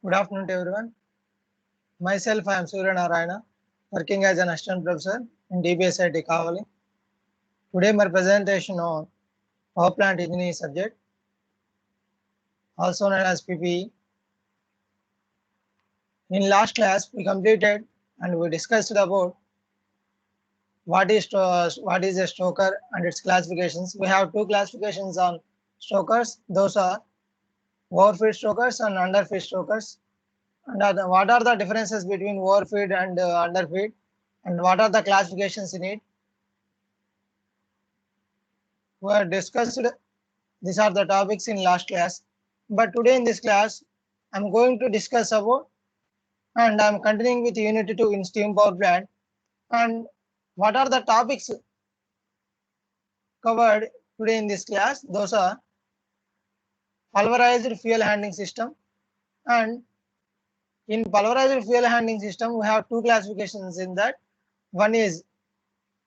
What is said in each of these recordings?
Good afternoon to everyone. Myself, I am Surya Narayana, working as an assistant professor in DBSIT Kavali. Today, my presentation on power plant engineering subject, also known as PPE. In last class, we completed and we discussed about what is a stoker and its classifications. We have two classifications on stokers. Those are overfeed stokers and underfeed stokers. And what are the differences between overfeed and underfeed, and what are the classifications in it? We have discussed these are the topics in last class, but today in this class I'm going to discuss about, and I'm continuing with unit 2 in steam power plant. And what are the topics covered today in this class? Those are pulverized fuel handling system, and in pulverized fuel handling system we have two classifications in that. One is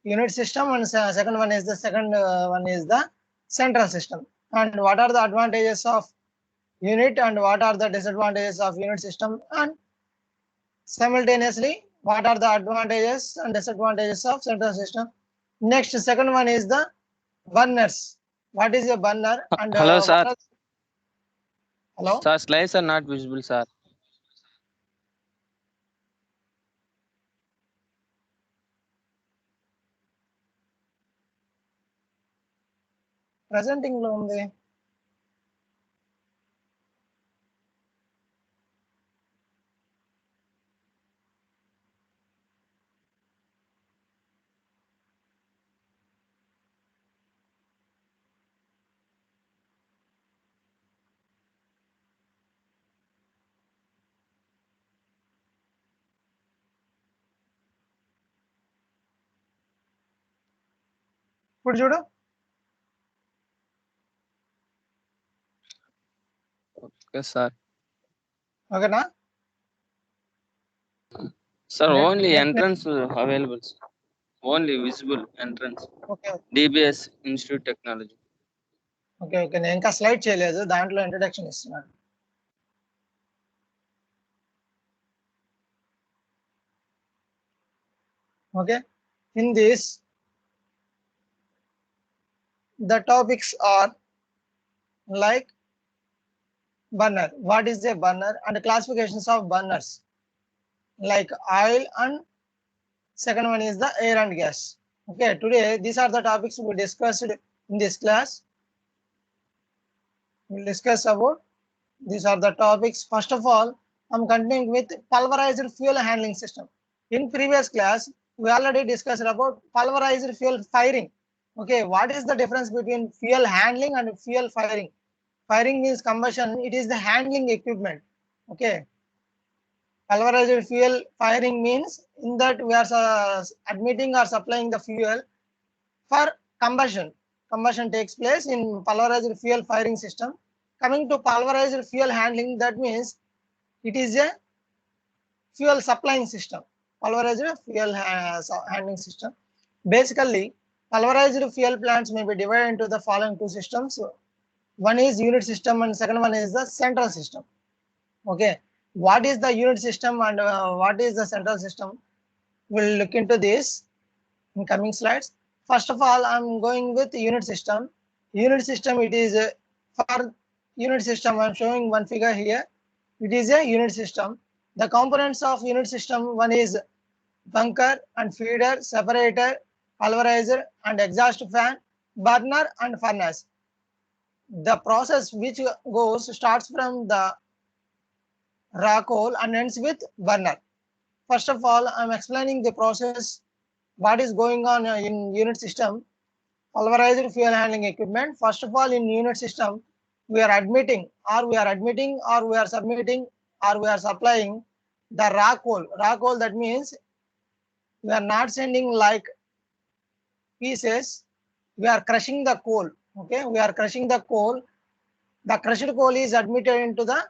unit system and second one is the central system. And what are the advantages of unit and what are the disadvantages of unit system, and simultaneously what are the advantages and disadvantages of central system. Next, second one is the burners. What is a burner and Hello, sir. Hello. Sir, slides are not visible, sir. Presenting లో ఉంది. ఇప్పుడు చూడు. Okay, sir. ఓకేనా? Sir, only entrance available. Sir. Only visible entrance. Okay DBS Institute Technology. Okay okay నేను ఇంకా slide చేయలేదు, దాంట్లో introduction ఇస్తున్నాను. Okay, in this the topics are like burner. What is a burner and classifications of burners, like oil, and second one is the air and gas. Okay, today these are the topics we discussed in this class. We'll discuss about these are the topics. First of all, I'm continuing with pulverized fuel handling system. In previous class we already discussed about pulverized fuel firing. Okay, what is the difference between fuel handling and fuel firing? Firing means combustion, it is the handling equipment. Okay, pulverized fuel firing means in that we are admitting or supplying the fuel for combustion. Combustion takes place in pulverized fuel firing system. Coming to pulverized fuel handling, that means it is a fuel supplying system. Pulverized fuel handling system. Basically, pulverized fuel plants may be divided into the following two systems. One is unit system and second one is the central system. Okay, what is the unit system and what is the central system? We'll look into this in coming slides. First of all, I'm going with unit system. Unit system, it is for unit system, I'm showing one figure here. It is a unit system. The components of unit system, one is bunker and feeder, separator, pulverizer and exhaust fan, burner and furnace. The process which goes starts from the raw coal and ends with burner. First of all, I'm explaining the process, what is going on in unit system. Pulverized fuel handling equipment. First of all, in unit system, we are admitting or we are submitting or we are supplying the raw coal. Raw coal, that means we are not sending like pieces, we are crushing the coal. Okay, we are crushing the coal. The crushed coal is admitted into the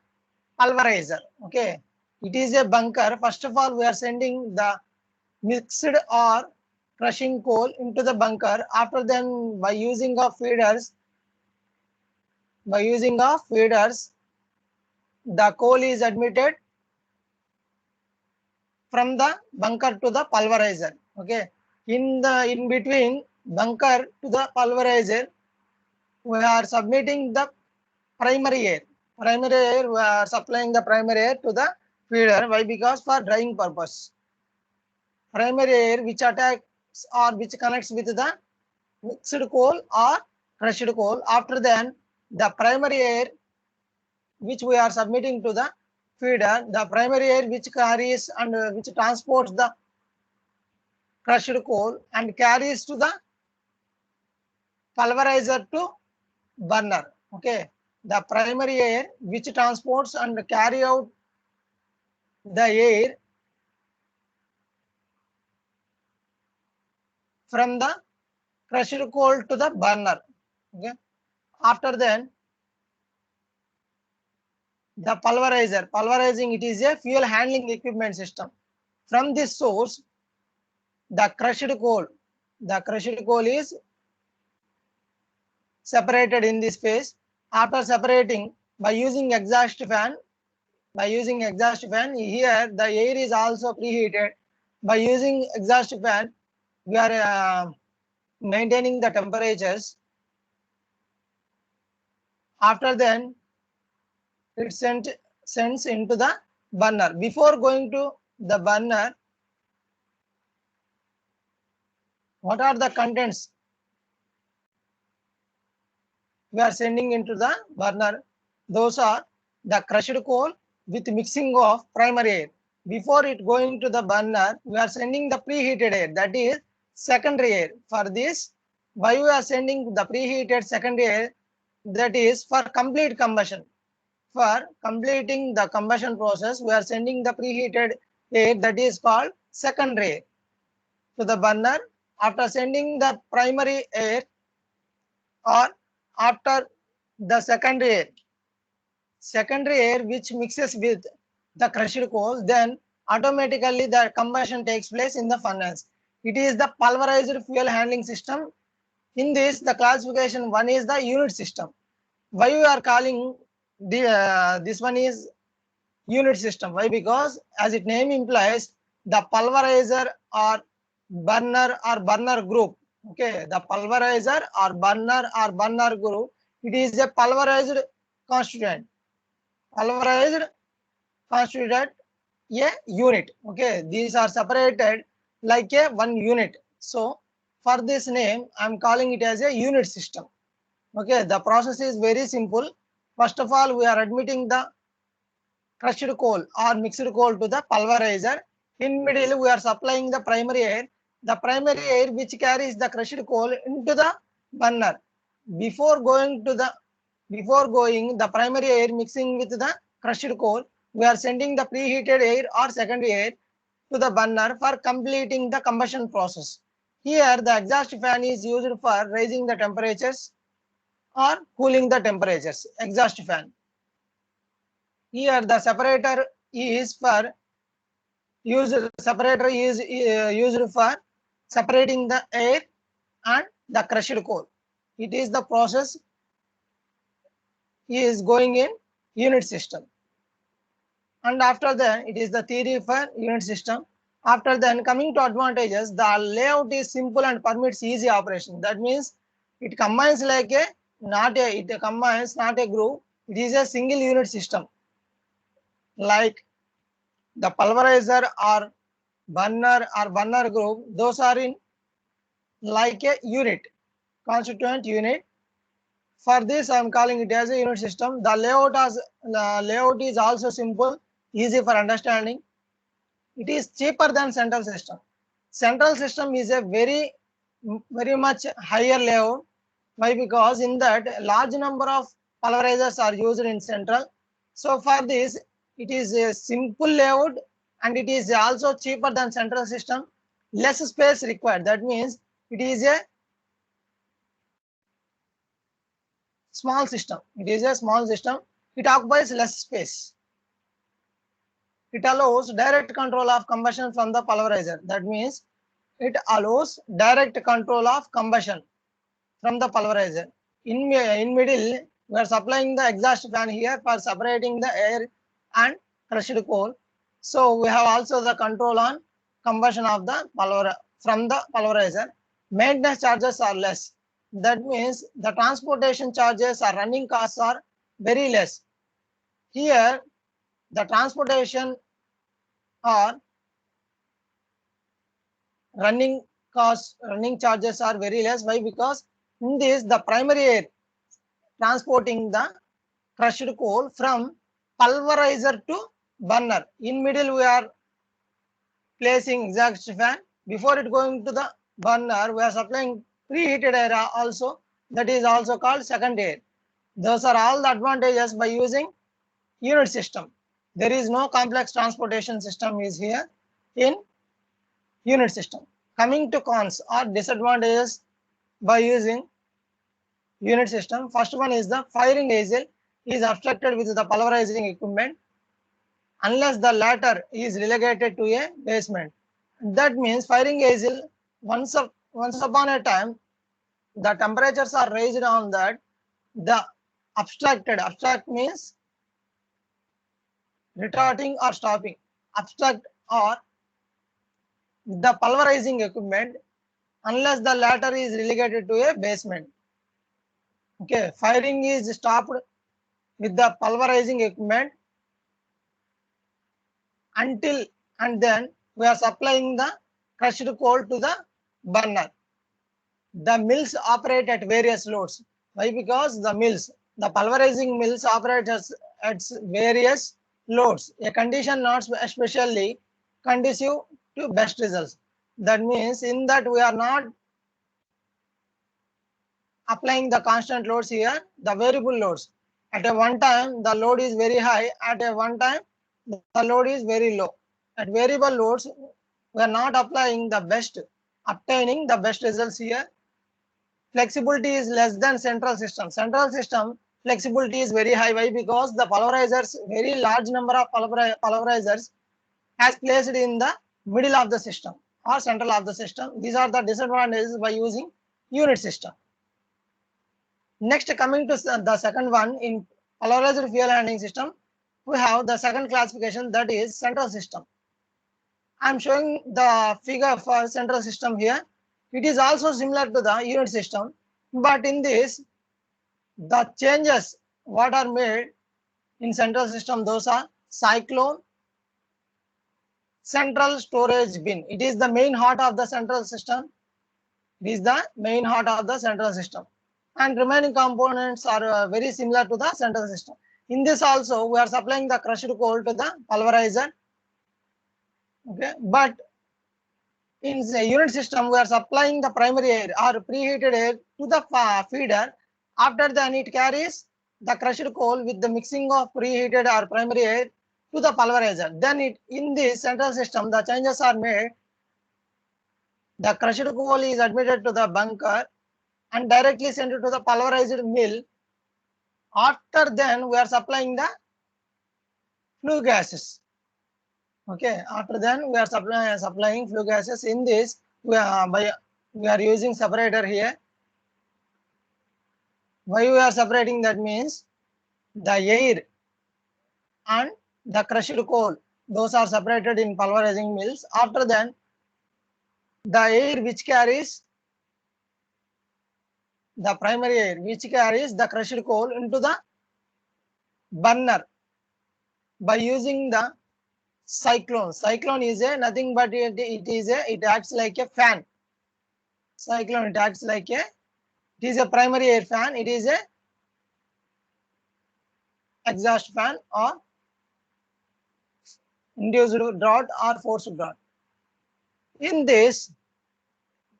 pulverizer. Okay, it is a bunker. First of all, we are sending the mixed or crushing coal into the bunker. After then, by using of feeders, the coal is admitted from the bunker to the pulverizer. Okay, in between bunker to the pulverizer, we are submitting the primary air. Primary air, we are supplying the primary air to the feeder. Why? Because for drying purpose. Primary air which attacks or which connects with the mixed coal or crushed coal. After then, the primary air which we are submitting to the feeder, the primary air which carries and which transports the crushed coal and carries to the pulverizer to burner. Okay, the primary air which transports and carry out the air from the crushed coal to the burner. Okay, after then the pulverizer, pulverizing, it is a fuel handling equipment system. From this source, the crushed coal is separated in this phase. After separating by using exhaust fan, here the air is also preheated. By using exhaust fan, we are maintaining the temperatures. After then, it sends into the burner. Before going to the burner, what are the contents we are sending into the burner? Those are the crushed coal with mixing of primary air. Before it going to the burner, we are sending the preheated air, that is secondary air. For this, why we are sending the preheated secondary air? That is for complete combustion. For completing the combustion process, we are sending the preheated air, that is called secondary air, to the burner. After sending the primary air or after the secondary air which mixes with the crushed coal, then automatically the combustion takes place in the furnace. It is the pulverized fuel handling system. In this, the classification 1 is the unit system. Why we are calling this one is unit system? Why? Because as its name implies, the pulverizer or burner group. Okay, the pulverizer or burner group, it is a pulverized constituent. Pulverized constituent a unit. Okay, these are separated like a one unit. So for this name, I am calling it as a unit system. Okay, the process is very simple. First of all, we are admitting the crushed coal or mixed coal to the pulverizer. In middle, we are supplying the primary air. The primary air which carries the crushed coal into the burner. Before going the primary air mixing with the crushed coal, we are sending the preheated air or secondary air to the burner for completing the combustion process. Here, the exhaust fan is used for raising the temperatures or cooling the temperatures. Exhaust fan. Here, the separator is used for separating the air and the crushed coal. It is the process is going in unit system. And after that, it is the theory for unit system. After then, coming to advantages, the layout is simple and permits easy operation. That means it combines like a not a group. It is a single unit system. Like the pulverizer or burner group, those are in like a unit, constituent unit. For this, I am calling it as a unit system. The layout is also simple, easy for understanding. It is cheaper than central system. Central system is a very much higher layout. Why? Because in that large number of pulverizers are used in central. So for this, it is a simple layout and it is also cheaper than central system. Less space required. That means it is a small system. It is a small system. It occupies less space. It allows direct control of combustion from the pulverizer. That means it allows direct control of combustion from the pulverizer. In middle, we are supplying the exhaust fan here for separating the air and crushed coal. So we have also the control on combustion of the from the pulverizer. Maintenance charges are less. That means the transportation charges or running costs are very less. Here, the transportation or running costs, running charges are very less. Why? Because in this, the primary air transporting the crushed coal from pulverizer to burner. In middle, we are placing exhaust fan. Before it going to the burner, we are supplying preheated air also. That is also called second air. Those are all the advantages by using unit system. There is no complex transportation system is here in unit system. Coming to cons or disadvantages by using unit system. First one is the firing agent is obstructed with the pulverizing equipment unless the latter is relegated to a basement. That means firing agent once upon a time the temperatures are raised on that the abstract means retorting or stopping abstract or the pulverizing equipment unless the latter is relegated to a basement. Okay, firing is stopped with the pulverizing equipment until and then we are supplying the crushed coal to the burner. The mills operate at various loads. Why? Because the pulverizing mills operate at various loads. A condition not especially conducive to best results. That means in that we are not applying the constant loads here, the variable loads. At a one time, the load is very high. At a one time, the load is very low. At variable loads, we are not applying the best, obtaining the best results here. Flexibility is less than central system. Central system flexibility is very high. Why? Because the pulverizers, very large number of pulverizers has placed in the middle of the system or central of the system. These are the disadvantages by using unit system. Next, coming to the second one in pulverized fuel handling system, we have the second classification, that is central system. I am showing the figure for central system here. It is also similar to the unit system, but in this, the changes what are made in central system, those are cyclone, central storage bin. It is the main heart of the central system. It is the main heart of the central system. And remaining components are very similar to the central system. In this also, we are supplying the crushed coal to the pulverizer. Okay, but in the unit system, we are supplying the primary air or preheated air to the feeder. After then, it carries the crushed coal with the mixing of preheated or primary air to the pulverizer. Then in this central system, the changes are made. The crushed coal is admitted to the bunker and directly sent to the pulverized mill. After then, we are supplying the flue gases. Okay, after then we are supplying flue gases. In this, we are using separator here. Why we are separating? That means the air and the crushed coal, those are separated in pulverizing mills. After then, the air which carries the primary air which carries the crushed coal into the burner by using the cyclone. Cyclone is a nothing but it acts like a fan. Cyclone, it acts like a, it is a primary air fan. It is a exhaust fan or induced drought or forced drought. In this,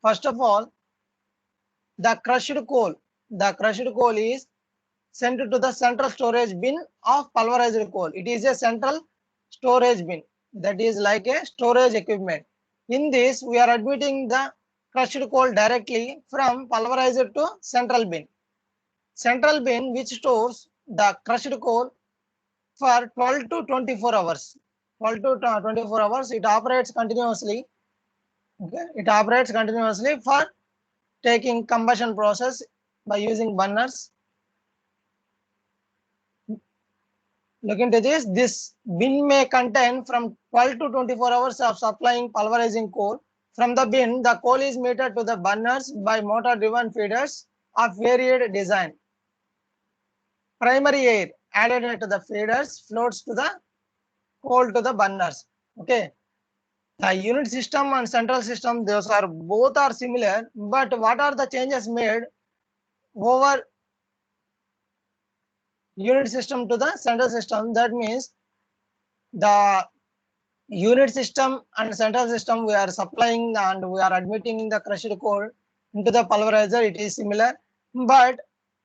first of all, the crushed coal is sent to the central storage bin of pulverized coal. It is a central storage bin, that is like a storage equipment. In this, we are admitting the crushed coal directly from pulverizer to central bin. Central bin which stores the crushed coal for 12 to 24 hours. 12 to 24 hours, it operates continuously. Okay, it operates continuously for taking combustion process by using burners. Look into this. This bin may contain from 12 to 24 hours of supplying pulverizing coal. From the bin, the coal is metered to the burners by motor-driven feeders of varied design. Primary air added to the feeders floats to the coal to the burners. Okay. The unit system and central system, those are both are similar, but what are the changes made over unit system to the central system? That means the unit system and central system we are supplying and we are admitting the crushed coal into the pulverizer, it is similar, but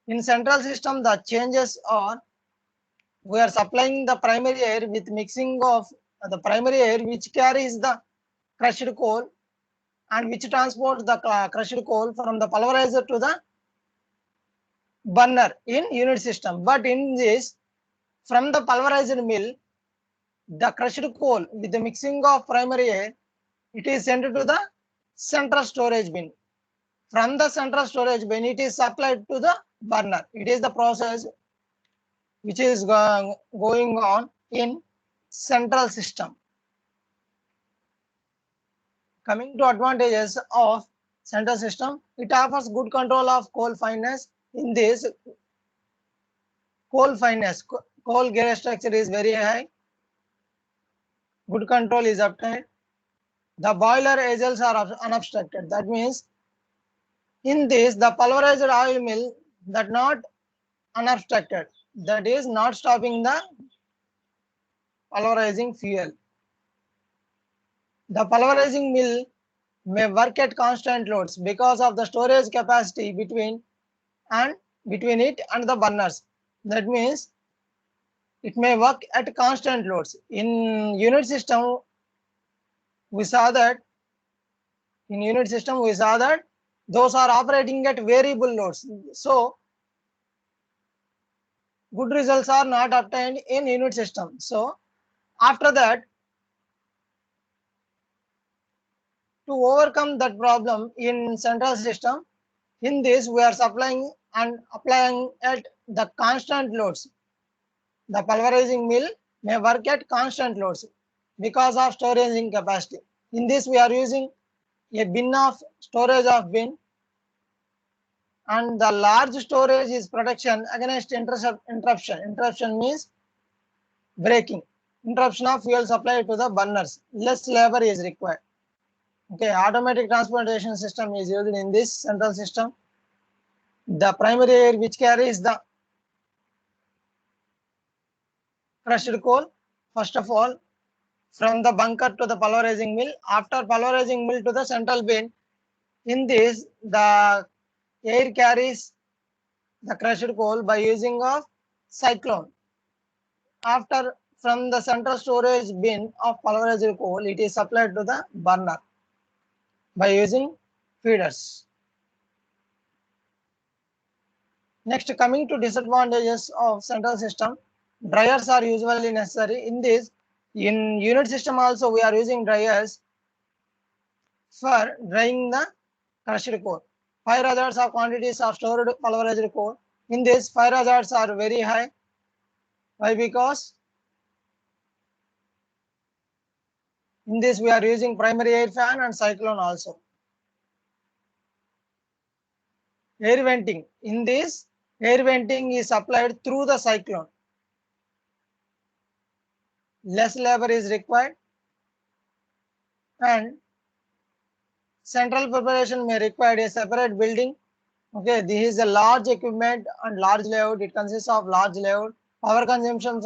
in central system the changes are we are supplying the primary air with mixing of the primary air which carries the crushed coal and which transports the crushed coal from the pulverizer to the burner in unit system. But in this, from the pulverized mill, the crushed coal with the mixing of primary air, it is sent to the central storage bin. From the central storage bin, it is supplied to the burner. It is the process which is going on in central system. Coming to advantages of central system, it offers good control of coal fineness. In this, coal fineness, coal gauge structure is very high. Good control is obtained. The boiler aisles are unobstructed. That means in this, the pulverized oil mill that not unobstructed. That is not stopping the pulverizing fuel. The pulverizing mill may work at constant loads because of the storage capacity between it and the burners. That means it may work at constant loads. In unit system, we saw that those are operating at variable loads. So good results are not obtained in unit system. So after that, to overcome that problem in central system, in this we are supplying and applying at the constant loads. The pulverizing mill may work at constant loads because of storage capacity. In this we are using a bin of storage of bin, and the large storage is protection against interruption. Interruption means breaking. Interruption of fuel supply to the burners. Less labor is required. Okay, automatic transportation system is used in this central system. The primary air which carries the crushed coal, first of all, from the bunker to the pulverizing mill. After pulverizing mill to the central bin, in this the air carries the crushed coal by using of cyclone. After from the central storage bin of pulverized coal, it is supplied to the burner by using feeders. Next, coming to disadvantages of central system, dryers are usually necessary. In this, in unit system also we are using dryers for drying the crushed coal. Fire hazards of quantities of stored pulverized coal. In this, fire hazards are very high. Why? Because in this we are using primary air fan and cyclone also. Air venting. In this, air venting is applied through the cyclone. Less labor is required, and central preparation may require a separate building. Okay, this is a large equipment and large layout. It consists of large layout. Power consumption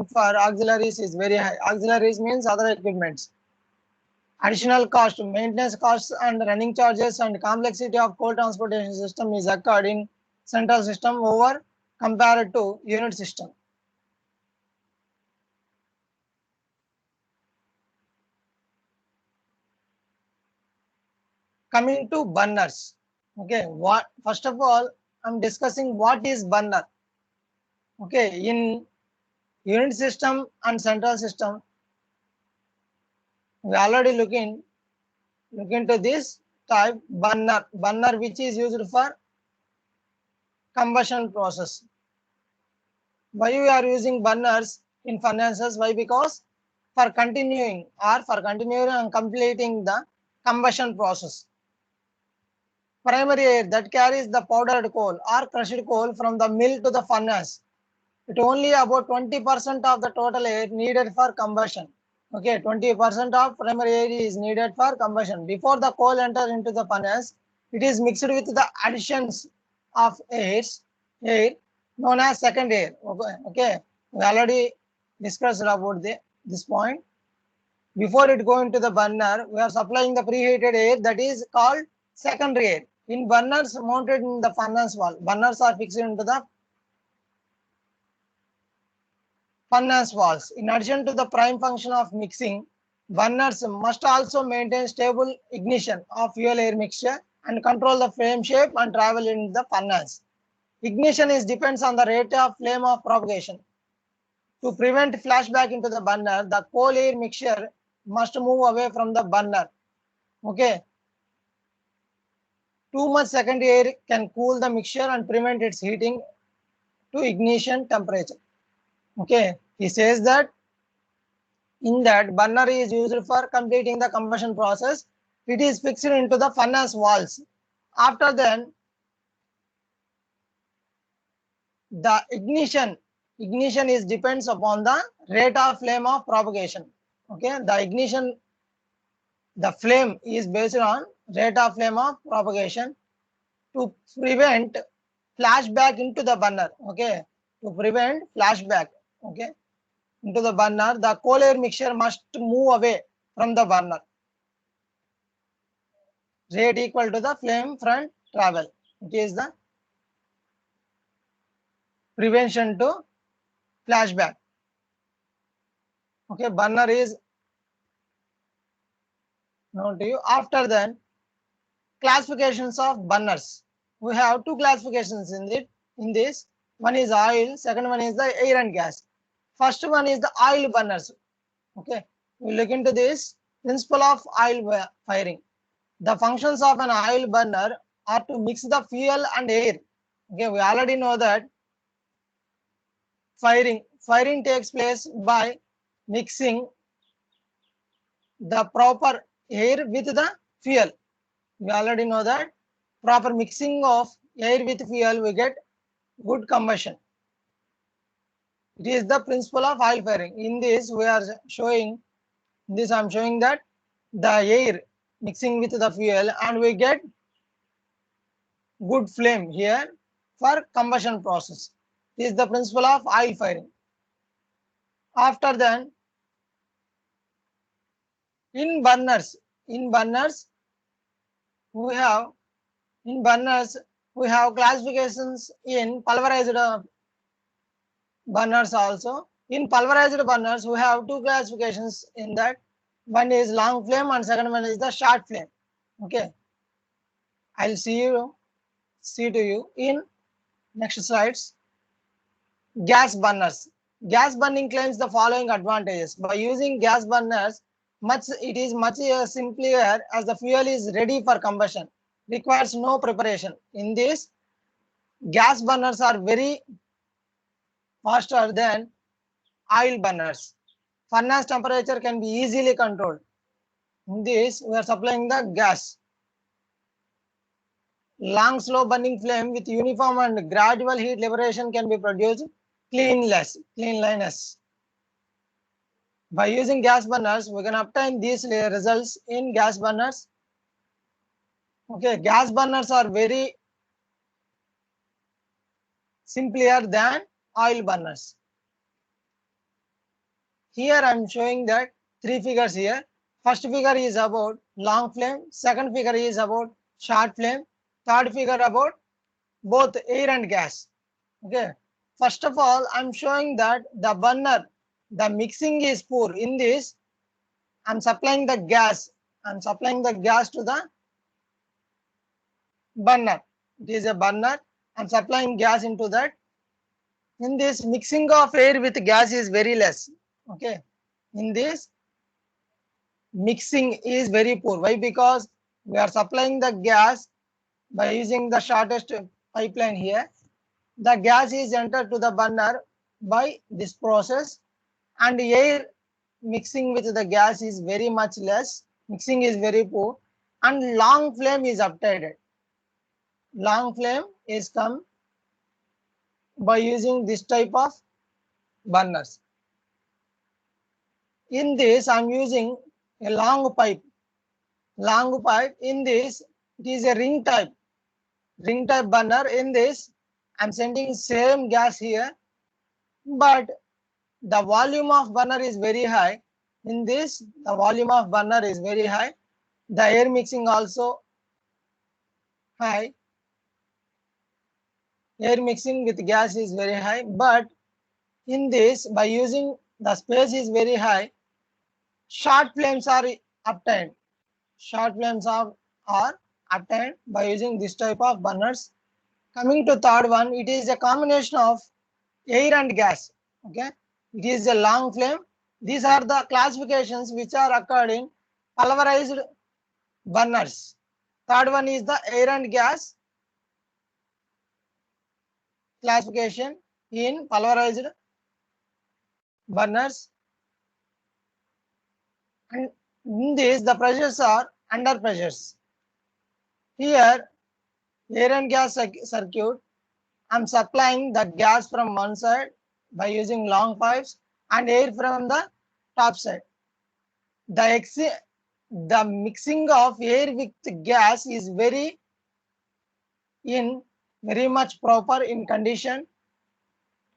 for auxiliaries is very high. Auxiliaries means other equipments. Additional cost, maintenance costs and running charges and complexity of coal transportation system is occurred in central system over compared to unit system. Coming to burners. Okay, what first of all I'm discussing what is burner. Okay, in unit system and central system, we already look into this type burner which is used for combustion process. Why we are using burners in furnaces? Why? Because for continuing and completing the combustion process. Primary air that carries the powdered coal or crushed coal from the mill to the furnace. It only about 20% of the total air needed for combustion. Okay, 20% of primary air is needed for combustion. Before the coal enters into the furnace, it is mixed with the additions of air known as second air. Okay, we already discussed about this point. Before it go into the burner, we are supplying the preheated air that is called secondary air. In burners mounted in the furnace wall, burners are fixed into the furnace walls. In addition to the prime function of mixing, burners must also maintain stable ignition of fuel air mixture and control the flame shape and travel in the furnace. Ignition depends on the rate of flame of propagation. To prevent flashback into the burner, the coal air mixture must move away from the burner. Okay. Too much secondary air can cool the mixture and prevent its heating to ignition temperature. Okay. He says that in that burner is used for completing the combustion process. It is fixed into the furnace walls. After then, the ignition depends upon the rate of flame of propagation. Okay, the flame is based on rate of flame of propagation to prevent flashback into the burner. Okay, to prevent flashback. Okay, into the burner, the coal air mixture must move away from the burner. Rate equal to the flame front travel. It is the prevention to flashback. Okay, burner is known to you. After then, classifications of burners. We have two classifications in it. In this, one is oil, second one is the air and gas. First one is the oil burners. Okay, we look into this principle of oil firing. The functions of an oil burner are to mix the fuel and air. Okay, we already know that firing takes place by mixing the proper air with the fuel. We already know that proper mixing of air with fuel, we get good combustion. It is the principle of oil firing. In this, we are showing this. I am showing that the air mixing with the fuel, and we get good flame here for combustion process. This is the principle of oil firing. After then, in burners, we have classifications in pulverized burners also. In pulverized burners, we have two classifications in that. One is long flame and second one is the short flame. Okay, I'll see to you in next slides. Gas burners. Gas burning claims the following advantages. By using gas burners, it is much simpler as the fuel is ready for combustion. Requires no preparation. In this, gas burners are very faster than oil burners. Furnace temperature can be easily controlled. In this, we are supplying the gas. Long slow burning flame with uniform and gradual heat liberation can be produced cleanliness. By using gas burners, we can obtain these results in gas burners. Okay, gas burners are very simpler than oil burners. Here I am showing that three figures here. First figure is about long flame, second figure is about short flame, third figure about both air and gas. Okay, first of all, I am showing that the burner, the mixing is poor. In this, I am supplying the gas. I am supplying the gas to the burner. It is a burner. I am supplying gas into that. In this, mixing of air with gas is very less. Okay, in this, mixing is very poor. Why? Because we are supplying the gas by using the shortest pipeline here. The gas is entered to the burner by this process, and air mixing with the gas is very much less, mixing is very poor, and long flame is obtained. Long flame is come by using this type of burners. In this, I'm using a long pipe. Long pipe. In this, it is a ring type burner. In this, I'm sending same gas here, but the volume of burner is very high. In this, the volume of burner is very high. The air mixing also high. Air mixing with gas is very high, but in this, by using the space is very high, short flames are obtained. Short flames are obtained by using this type of burners. Coming to third one, it is a combination of air and gas. Okay, it is a long flame. These are the classifications which are occurred in pulverized burners. Third one is the air and gas classification in pulverized burners. And in this, the pressures are under pressures. Here, air and gas circuit, I'm supplying the gas from one side by using long pipes and air from the top side. The mixing of air with gas is very much proper in condition.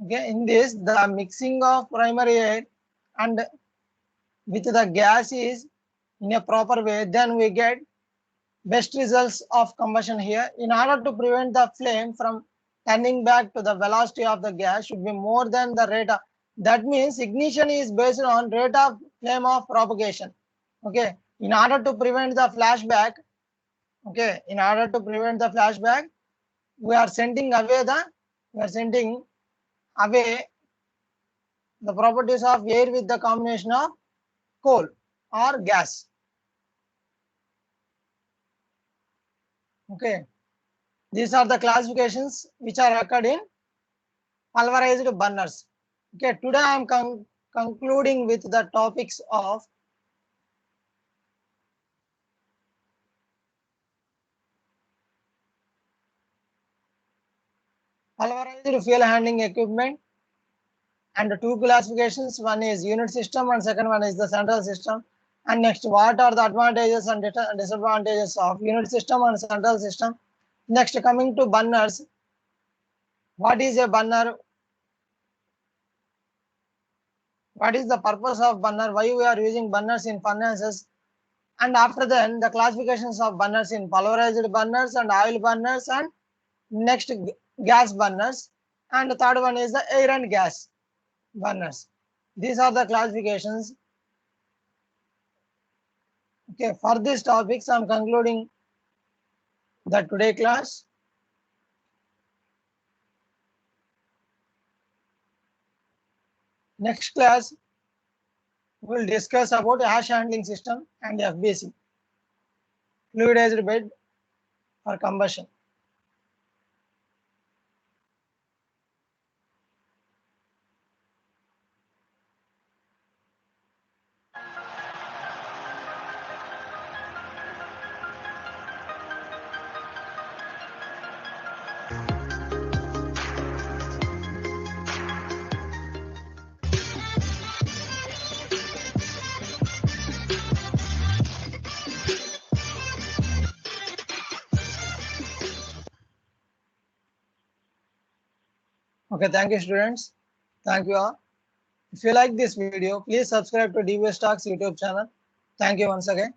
Okay, in this, the mixing of primary air and with the gas is in a proper way, then we get best results of combustion here. In order to prevent the flame from turning back to the velocity of the gas should be more than the rate of, that means ignition is based on rate of flame of propagation. Okay, in order to prevent the flashback, we are sending away the properties of air with the combination of coal or gas. Okay, these are the classifications which are occurred in pulverized burners. Okay, today I am concluding with the topics of pulverized fuel handling equipment, and the two classifications. One is unit system and second one is the central system. And next, what are the advantages and disadvantages of unit system and central system? Next, coming to burners, what is a burner? What is the purpose of burner? Why we are using burners in furnaces? And after then, the classifications of burners in pulverized burners and oil burners, and next gas burners. And the third one is the air and gas burners. These are the classifications. Okay, for these topics, I'm concluding the today class. Next class, we'll discuss about ash handling system and FBC, fluidized bed for combustion. Okay, thank you, students. Thank you all. If you like this video, please subscribe to DBS Talks YouTube channel. Thank you once again.